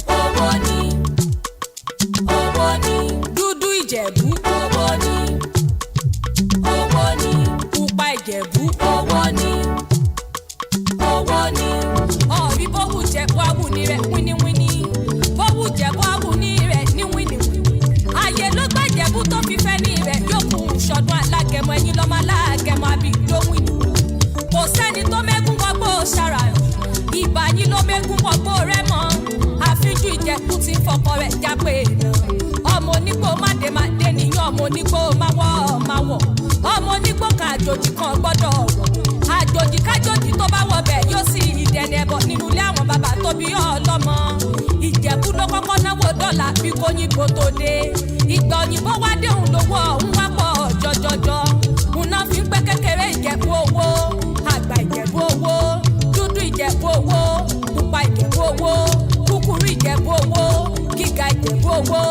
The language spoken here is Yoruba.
owó ni, owó ni, dúdú Ìjẹ̀bú, owó ni, owó ni, pupa Ìjẹ̀bú, owó ni, owó ni. Ọ̀rí bówù Ìjẹ̀bú awùní rẹ̀ wíníwíní, bówù Ìjẹ̀bú awùní rẹ̀ ní wíníwíní. Ààyè ló gbá Ìjẹ̀bú tó fi fẹ́ ní rẹ̀ yóò kún ṣọdún alágẹmọ ẹ̀yìn lọ́mọ alágẹmọ àbí ló wíníwíní. Kò sẹ́ni tó mẹ́gún wọgbó ṣàràyàn, ìbà yín ló mẹ́gún wọgbó rẹ̀ mọ́. Àfíjú Ìjẹ̀bú ti ń fọkọ rẹ̀ jápé náà. Ọmọ onígbò mádémádé nìyàn, ọmọ onígbò máwọ̀. Ọmọ onígbò kan àjòjì kan gbọ́dọ̀ wọ̀. Àjòjì kájòjì tó bá wọ bẹ̀ yóò sì ìdẹ̀nẹ̀ bọ̀ nínú ilé àwọn bàbá tó bí ọlọ́mọ. Ìjẹ̀bú ló kọ́kọ́ náwó dọ́là bí kóyìnbó tó dé. Ìgbà òyìnbó wá dé òun lówó ọ̀hún wá pọ̀ jọjọjọ. Òun náà fi ń pẹ́ kékeré Ìjẹ̀bú owó, àgbà Ìjẹ̀bú owó, dúdú Ìjẹ̀bú owó, pupa Ìjẹ̀bú owó, kúkúrú Ìjẹ̀bú owó, gíga Ìjẹ̀bú owó.